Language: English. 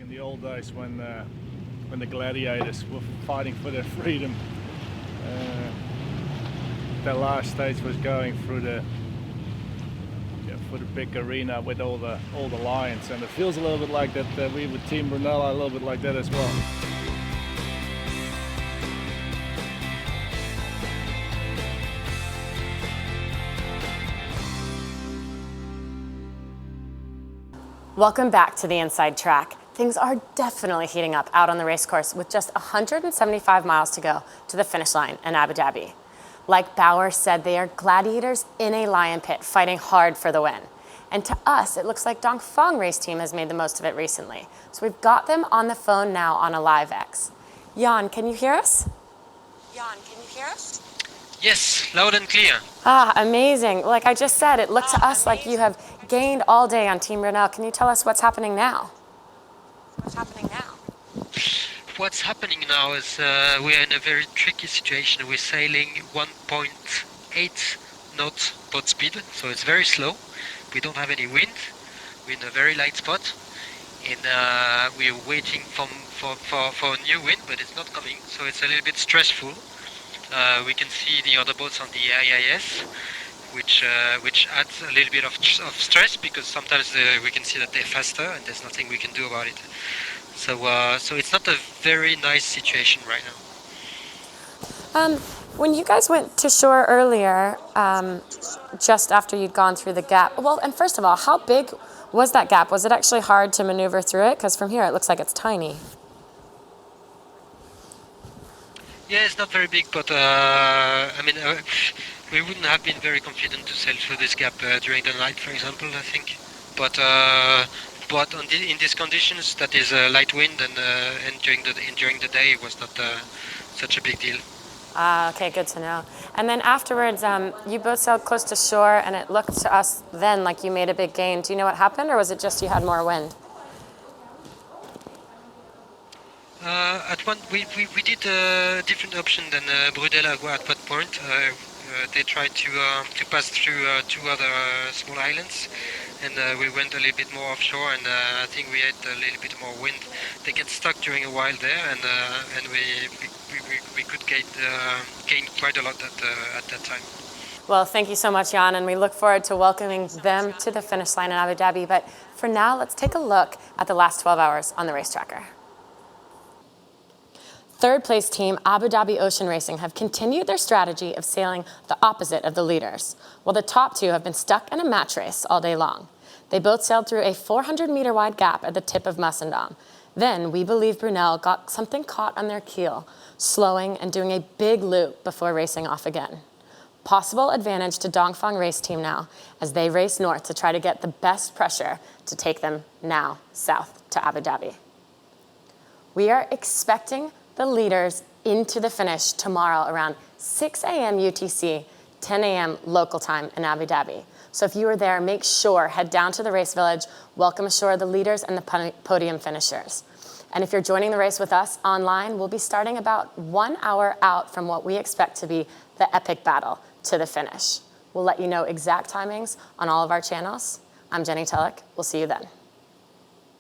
in the old days when the gladiators were fighting for their freedom. The last stage was going through the big arena with all the lions, and it feels a little bit like that. We with Team Brunel are a little bit like that as well. Welcome back to the Inside Track. Things are definitely heating up out on the race course with just 175 miles to go to the finish line in Abu Dhabi. Like Bauer said, they are gladiators in a lion pit fighting hard for the win. And to us, it looks like Dongfeng Race Team has made the most of it recently. So we've got them on the phone now on a live X. Jan, can you hear us? Jan, can you hear us? Yes, loud and clear. Ah, amazing. Like I just said, it looked to us like you have gained all day on Team Brunel. Can you tell us what's happening now? What's happening now? What's happening now is we are in a very tricky situation. We're sailing 1.8 knots boat speed, so it's very slow. We don't have any wind. We're in a very light spot, and we're waiting for a new wind, but it's not coming, so it's a little bit stressful. We can see the other boats on the AIS, which adds a little bit of stress, because sometimes we can see that they're faster and there's nothing we can do about it. So it's not a very nice situation right now. When you guys went to shore earlier, just after you'd gone through the gap, well, and first of all, how big was that gap? Was it actually hard to maneuver through it? Because from here it looks like it's tiny. Yeah, it's not very big, but we wouldn't have been very confident to sail through this gap during the night, for example, I think. But in these conditions, that is light wind, and during the day, it was not such a big deal. Okay, good to know. And then afterwards, you both sailed close to shore, and it looked to us then like you made a big gain. Do you know what happened, or was it just you had more wind? At one, we did a different option than Brunel at that point. They tried to pass through two other small islands, and we went a little bit more offshore, and I think we had a little bit more wind. They get stuck during a while there, and we could gain quite a lot at that time. Well, thank you so much, Jan, and we look forward to welcoming them to the finish line in Abu Dhabi. But for now, let's take a look at the last 12 hours on the race tracker. Third place team, Abu Dhabi Ocean Racing, have continued their strategy of sailing the opposite of the leaders, while the top two have been stuck in a match race all day long. They both sailed through a 400-meter wide gap at the tip of Musandam. Then we believe Brunel got something caught on their keel, slowing and doing a big loop before racing off again. Possible advantage to Dongfeng Race Team now, as they race north to try to get the best pressure to take them now south to Abu Dhabi. We are expecting the leaders into the finish tomorrow around 6 a.m. UTC, 10 a.m. local time in Abu Dhabi. So if you are there, make sure, head down to the race village, welcome ashore the leaders and the podium finishers. And if you're joining the race with us online, we'll be starting about 1 hour out from what we expect to be the epic battle to the finish. We'll let you know exact timings on all of our channels. I'm Jenny Tulloch. We'll see you then.